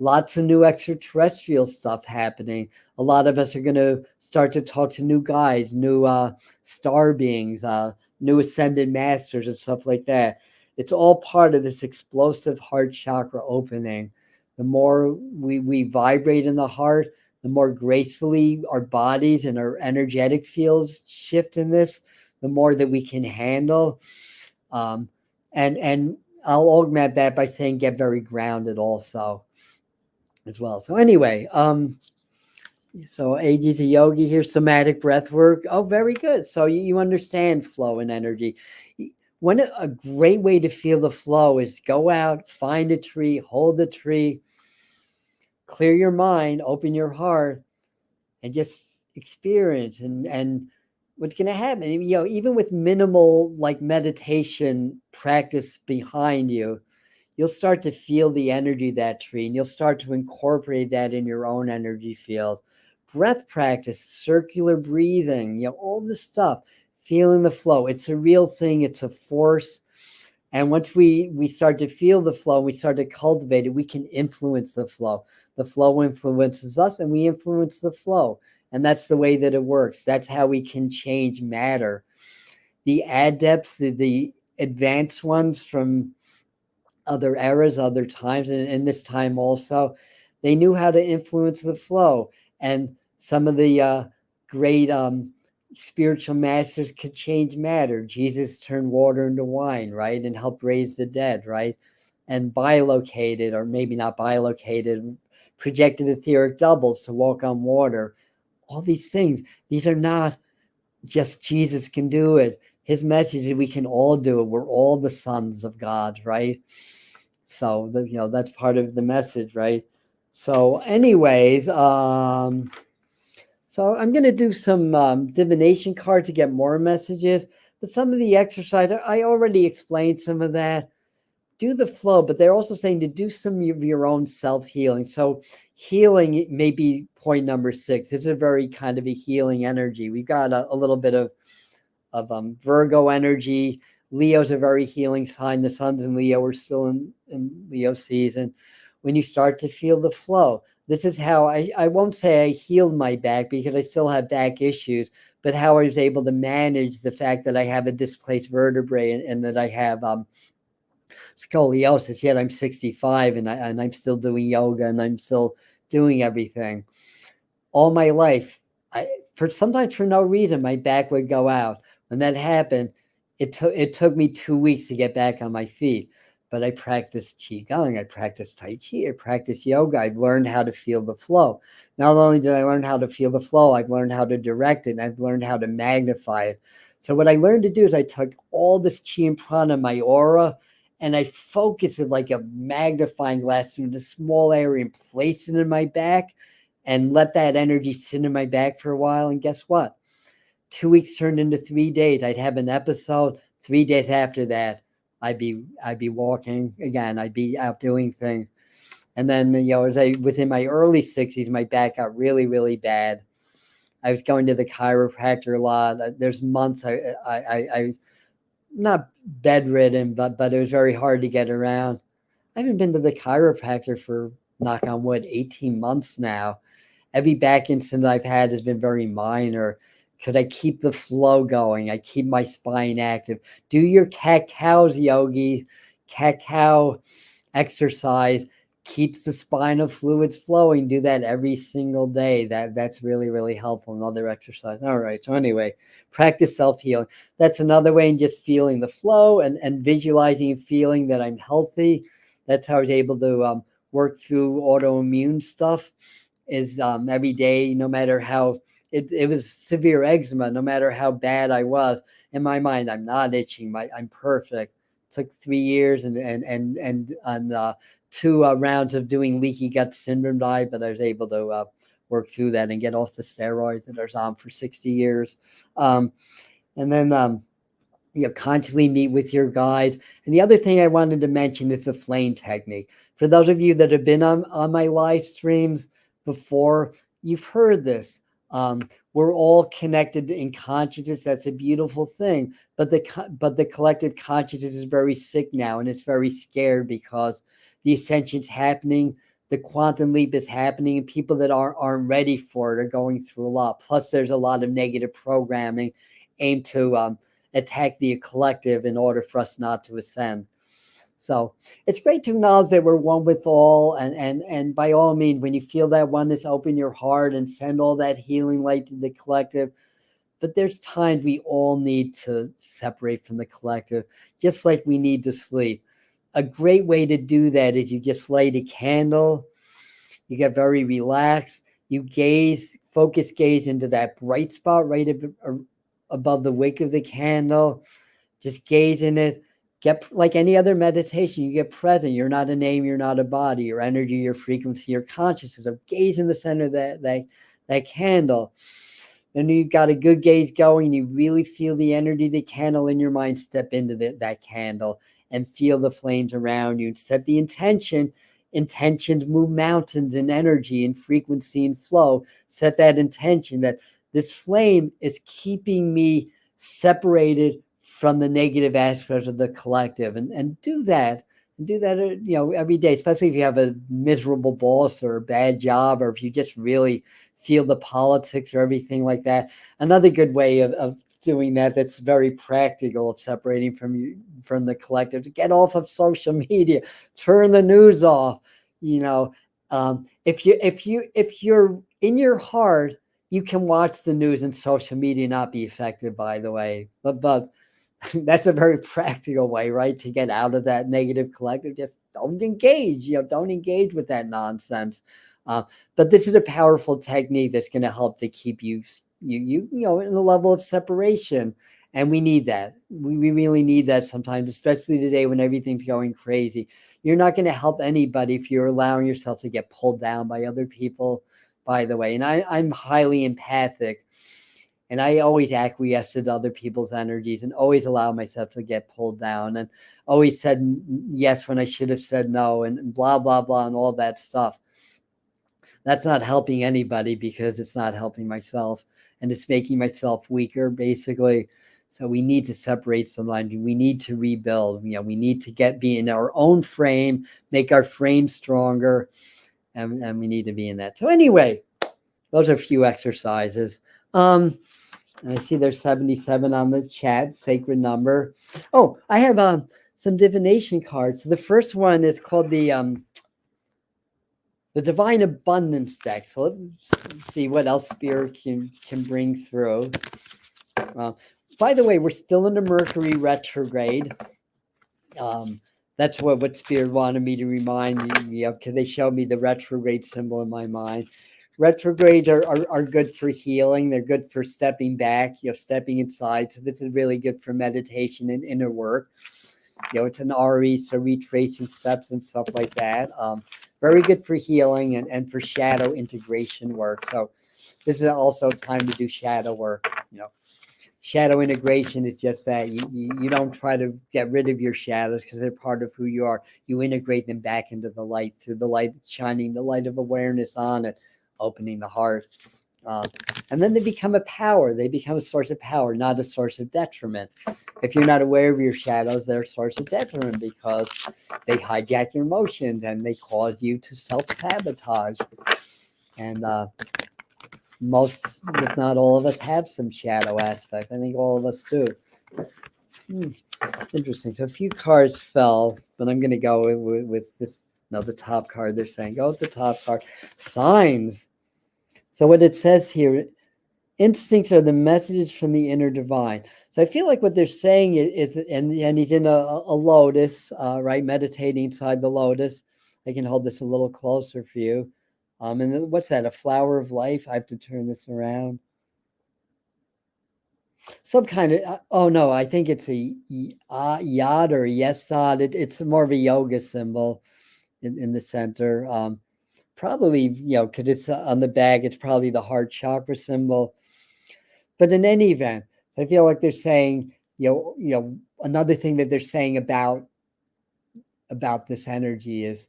Lots of new extraterrestrial stuff happening. A lot of us are going to start to talk to new guides, new star beings, new ascended masters and stuff like that. It's all part of this explosive heart chakra opening. The more we vibrate in the heart, the more gracefully our bodies and our energetic fields shift in this, the more that we can handle. And I'll augment that by saying get very grounded also as well. So anyway, so AG to yogi here, somatic breath work. Oh, very good. So you understand flow and energy. A great way to feel the flow is go out, find a tree, hold the tree, clear your mind, open your heart, and just experience. And what's going to happen, even with minimal like meditation practice behind you, you'll start to feel the energy of that tree, and you'll start to incorporate that in your own energy field. Breath practice, circular breathing, all this stuff, feeling the flow. It's a real thing. It's a force. And once we start to feel the flow, we start to cultivate it, we can influence the flow. The flow influences us, and we influence the flow. And that's the way that it works. That's how we can change matter. The adepts, the advanced ones from other eras, other times, and in this time also, they knew how to influence the flow. And some of the great spiritual masters could change matter. Jesus turned water into wine, right? And helped raise the dead, right? And bilocated, or maybe not bilocated, projected etheric doubles to walk on water. All these things, these are not just Jesus can do it. His message is we can all do it. We're all the sons of God, right? So that's part of the message, right? So anyways, so I'm going to do some divination cards to get more messages, but some of the exercise, I already explained some of that. Do the flow, but they're also saying to do some of your own self-healing. So healing may be point number 6. It's a very kind of a healing energy. We've got a little bit of Virgo energy. Leo's a very healing sign. The sun's in Leo. We're still in Leo season. When you start to feel the flow, this is how I won't say I healed my back, because I still have back issues, but how I was able to manage the fact that I have a displaced vertebrae and that I have scoliosis, yet I'm 65 and I'm still doing yoga and I'm still doing everything. All my life, sometimes for no reason, my back would go out. When that happened, it took me 2 weeks to get back on my feet. But I practiced qigong, I practiced tai chi, I practiced yoga. I've learned how to feel the flow. Not only did I learn how to feel the flow, I've learned how to direct it, and I've learned how to magnify it. So what I learned to do is I took all this chi and prana in my aura, and I focused it like a magnifying glass through the small area and placed it in my back and let that energy sit in my back for a while. And guess what? 2 weeks turned into 3 days. I'd have an episode. 3 days after that, I'd be walking again. I'd be out doing things. And then, as I was in my early 60s, my back got really, really bad. I was going to the chiropractor a lot. There's months I not bedridden, but it was very hard to get around. I haven't been to the chiropractor for, knock on wood, 18 months now. Every back incident I've had has been very minor. Could I keep the flow going? I keep my spine active. Do your cat-cows, yogi. Cat-cow exercise keeps the spinal fluids flowing. Do that every single day. That's really, really helpful. Another exercise. All right. So anyway, practice self-healing. That's another way in just feeling the flow and visualizing and feeling that I'm healthy. That's how I was able to work through autoimmune stuff. Is every day, no matter how it was severe eczema, no matter how bad I was, in my mind, I'm not itching. I'm perfect. Took 3 years and 2 rounds of doing leaky gut syndrome diet, but I was able to work through that and get off the steroids that I was on for 60 years. And then consciously meet with your guides. And the other thing I wanted to mention is the flame technique. For those of you that have been on my live streams before, you've heard this. We're all connected in consciousness. That's a beautiful thing. But the collective consciousness is very sick now, and it's very scared because the ascension's happening. The quantum leap is happening, and people that aren't ready for it are going through a lot. Plus, there's a lot of negative programming aimed to attack the collective in order for us not to ascend. So it's great to acknowledge that we're one with all, and by all means, when you feel that oneness, open your heart and send all that healing light to the collective. But there's times we all need to separate from the collective, just like we need to sleep. A great way to do that is you just light a candle, you get very relaxed, you focus gaze into that bright spot right above the wick of the candle, just gaze in it. Get like any other meditation, you get present. You're not a name, you're not a body, your energy, your frequency, your consciousness. So gaze in the center of that candle. Then you've got a good gaze going. You really feel the energy of the candle in your mind. Step into that candle and feel the flames around you. Set the intention. Intentions move mountains in energy and frequency and flow. Set that intention that this flame is keeping me separated from the negative aspects of the collective, and do that every day, especially if you have a miserable boss or a bad job, or if you just really feel the politics or everything like that. Another good way of doing that's very practical, of separating from the collective, to get off of social media, turn the news off. If you're in your heart, you can watch the news and social media not be affected, by the way, but that's a very practical way, right, to get out of that negative collective. Just don't engage, don't engage with that nonsense. But this is a powerful technique that's going to help to keep you in a level of separation. And we need that. We really need that sometimes, especially today when everything's going crazy. You're not going to help anybody if you're allowing yourself to get pulled down by other people, by the way. And I'm highly empathic. And I always acquiesced to other people's energies and always allow myself to get pulled down, and always said yes when I should have said no, and blah, blah, blah, and all that stuff. That's not helping anybody because it's not helping myself, and it's making myself weaker, basically. So we need to separate sometimes. We need to rebuild. We need to be in our own frame, make our frame stronger, and we need to be in that. So anyway, those are a few exercises. And I see there's 77 on the chat, sacred number. Oh, I have some divination cards. So the first one is called the the Divine Abundance deck. So let's see what else Spirit can bring through. By the way, we're still in the Mercury retrograde. That's what Spirit wanted me to remind me of, because they showed me the retrograde symbol in my mind. Retrogrades are good for healing. They're good for stepping back, stepping inside. So this is really good for meditation and inner work. It's an RE, so retracing steps and stuff like that. Very good for healing and for shadow integration work. So this is also time to do shadow work. Shadow integration is just that you don't try to get rid of your shadows, because they're part of who you are. You integrate them back into the light, through the light, shining the light of awareness on it, opening the heart. And then they become a power. They become a source of power, not a source of detriment. If you're not aware of your shadows, they're a source of detriment, because they hijack your emotions and they cause you to self-sabotage. And most, if not all of us, have some shadow aspect. I think all of us do. Interesting. So a few cards fell, but I'm going to go with this. No, the top card. They're saying go with the top card. Signs. So what it says here, instincts are the messages from the inner divine. So I feel like what they're saying is that, and he's in a lotus, right? Meditating inside the lotus. I can hold this a little closer for you. And what's that? A flower of life? I have to turn this around. Some kind of, oh no, I think it's a yad or yesod. It's more of a yoga symbol in the center. Probably, because it's on the bag, it's probably the heart chakra symbol. But in any event, I feel like they're saying, another thing that they're saying about this energy is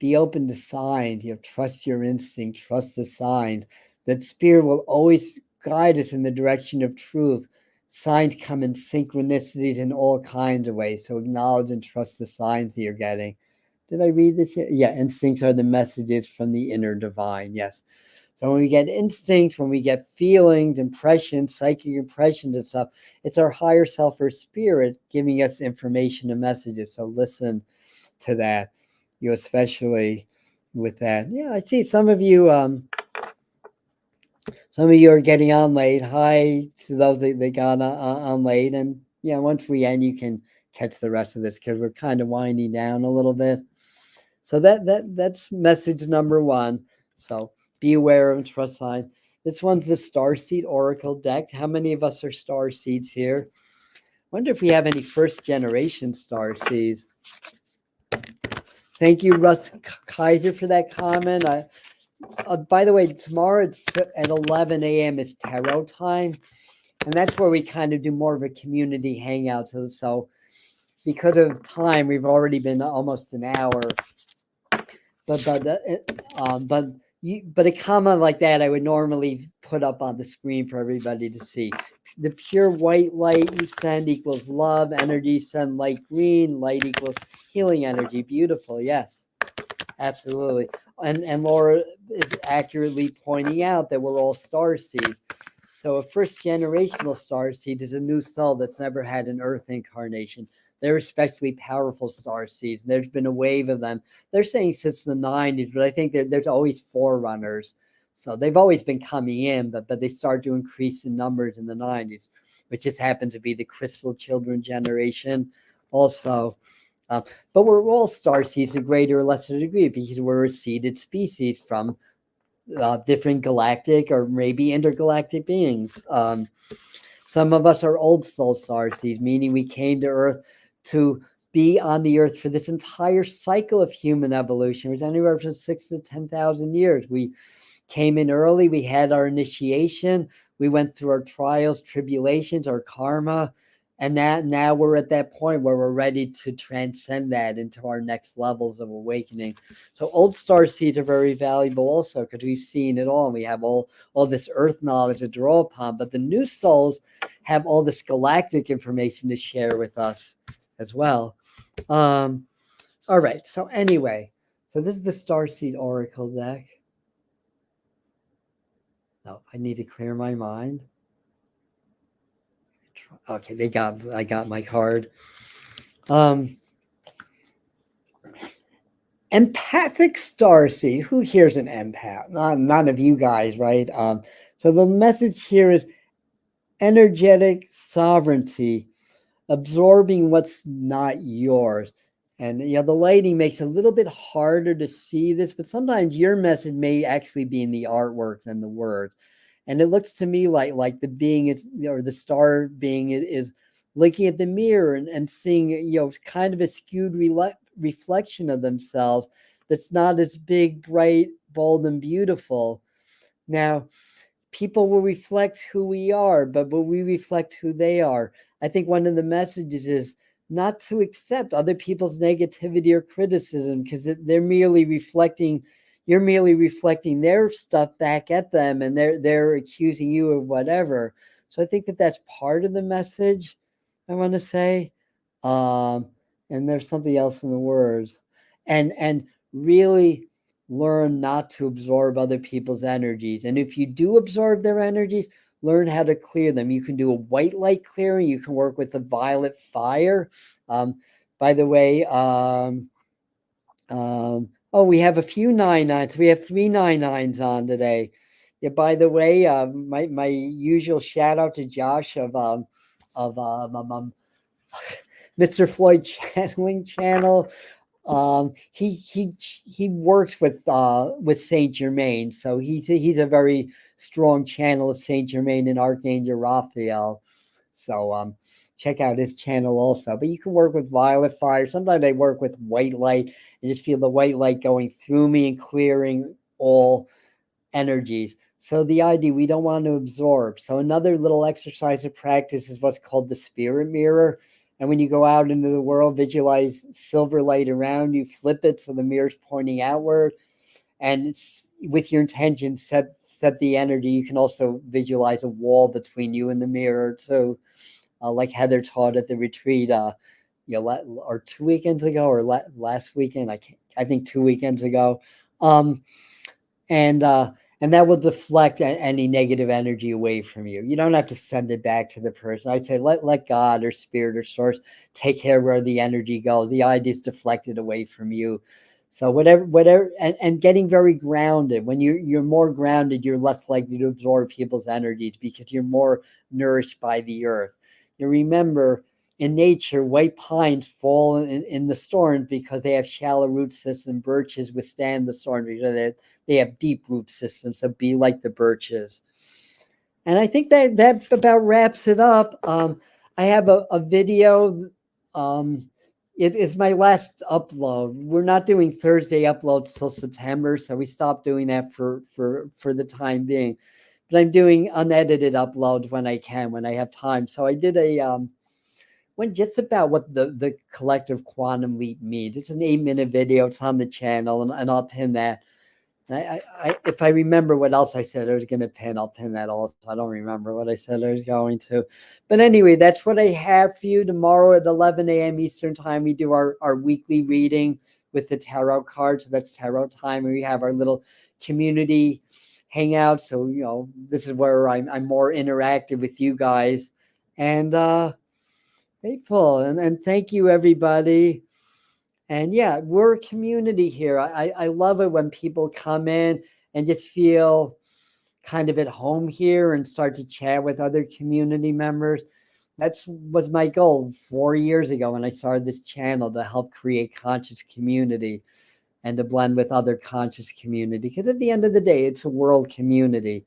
be open to signs, trust your instinct, trust the signs, that Spirit will always guide us in the direction of truth. Signs come in synchronicities in all kinds of ways. So acknowledge and trust the signs that you're getting. Did I read this yet? Yeah, instincts are the messages from the inner divine. Yes. So when we get instincts, when we get feelings, impressions, psychic impressions and stuff, it's our higher self or spirit giving us information and messages. So listen to that, especially with that. Yeah, I see some of you are getting on late. Hi to those that got on late. And once we end, you can catch the rest of this, because we're kind of winding down a little bit. So that's message number one. So be aware of trust sign. This one's the Starseed Oracle deck. How many of us are Starseeds here? Wonder if we have any first generation Starseeds. Thank you, Russ Kaiser, for that comment. By the way, tomorrow at 11 a.m. is tarot time. And that's where we kind of do more of a community hangout. So because of time, we've already been almost an hour. But a comment like that, I would normally put up on the screen for everybody to see. The pure white light you send equals love energy. Send light green. Light equals healing energy. Beautiful. Yes, absolutely. And Laura is accurately pointing out that we're all starseeds. So a first generational starseed is a new soul that's never had an earth incarnation. They're especially powerful starseeds. There's been a wave of them. They're saying since the 90s, but I think there's always forerunners. So they've always been coming in, but they start to increase in numbers in the 90s, which just happened to be the crystal children generation also. But we're all starseeds to greater or lesser degree, because we're a seeded species from different galactic or maybe intergalactic beings. Some of us are old soul starseeds, meaning we came to Earth to be on the Earth for this entire cycle of human evolution, which is anywhere from 6,000 to 10,000 years. We came in early. We had our initiation. We went through our trials, tribulations, our karma. And now we're at that point where we're ready to transcend that into our next levels of awakening. So old starseeds are very valuable also, because we've seen it all. And we have all this earth knowledge to draw upon. But the new souls have all this galactic information to share with us as well. All right. So anyway, so this is the Starseed Oracle deck. No, I need to clear my mind. Okay, I got my card. Empathic starseed. Who here's an empath? None of you guys, right? So the message here is energetic sovereignty, absorbing what's not yours. And the lighting makes it a little bit harder to see this, but sometimes your message may actually be in the artwork than the words. And it looks to me like the being is, or the star being is looking at the mirror and seeing, kind of a skewed reflection of themselves that's not as big, bright, bold, and beautiful. Now, people will reflect who we are, but will we reflect who they are? I think one of the messages is not to accept other people's negativity or criticism, because they're merely reflecting, you're merely reflecting their stuff back at them, and they're accusing you of whatever. So I think that's part of the message, I want to say. And there's something else in the words. And really learn not to absorb other people's energies. And if you do absorb their energies, learn how to clear them. You can do a white light clearing. You can work with the violet fire. By the way, oh, we have a few 9-9s. We have 3 9-9s on today. Yeah, by the way, my usual shout out to Josh of Mr. Floyd Channeling Channel. He works with Saint Germain, so he's a very strong channel of Saint Germain and Archangel Raphael. So check out his channel also. But you can work with violet fire. Sometimes I work with white light and just feel the white light going through me and clearing all energies. So the idea, we don't want to absorb. So another little exercise of practice is what's called the spirit mirror. And when you go out into the world, visualize silver light around you, flip it so the mirror's pointing outward. And it's, with your intention, set the energy. You can also visualize a wall between you and the mirror too, like Heather taught at the retreat, or 2 weekends ago, or last weekend. I think 2 weekends ago. And that will deflect any negative energy away from you. You don't have to send it back to the person. I'd say let God or spirit or source take care of where the energy goes. The idea is deflected away from you. So whatever, and getting very grounded. When you're more grounded, you're less likely to absorb people's energies because you're more nourished by the earth. You remember, in nature, white pines fall in the storms because they have shallow root system. Birches withstand the storm because they have deep root systems. So be like the birches. And I think that about wraps it up. I have a video. It is my last upload. We're not doing Thursday uploads till September, so we stopped doing that for the time being. But I'm doing unedited uploads when I can, when I have time. So I did just about what the collective quantum leap means. It's an 8-minute video. It's on the channel, and I'll pin that. And I if I remember what else I said I was going to pin, I'll pin that also. I don't remember what I said I was going to. But anyway, that's what I have for you. Tomorrow at 11 a.m. Eastern time, we do our weekly reading with the tarot cards. So that's tarot time. And we have our little community hangout. So, this is where I'm more interactive with you guys. And grateful. And thank you, everybody. And yeah, we're a community here. I love it when people come in and just feel kind of at home here and start to chat with other community members. That was my goal 4 years ago when I started this channel, to help create conscious community and to blend with other conscious community. Because at the end of the day, it's a world community.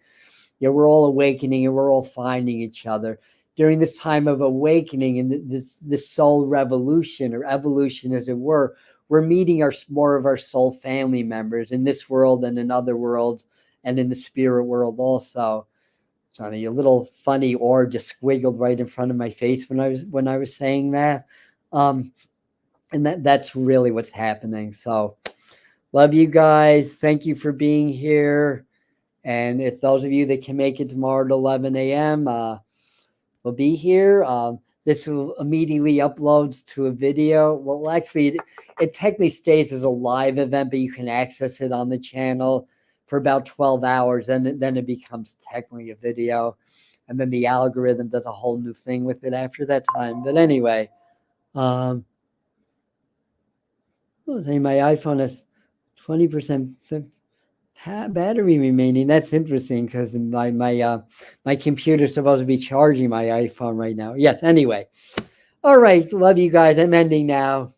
We're all awakening and we're all finding each other. During this time of awakening and this soul revolution, or evolution as it were, we're meeting more of our soul family members in this world and in other worlds and in the spirit world also. Johnny, a little funny orb just squiggled right in front of my face when I was saying that. And that's really what's happening. So love you guys. Thank you for being here. And if those of you that can make it tomorrow at 11 a.m., will be here. This will immediately uploads to a video. Well, actually, it technically stays as a live event, but you can access it on the channel for about 12 hours. And then it becomes technically a video. And then the algorithm does a whole new thing with it after that time. But anyway, my iPhone is 20% battery remaining. That's interesting because my computer's supposed to be charging my iPhone right now. Yes, anyway. All right, love you guys. I'm ending now.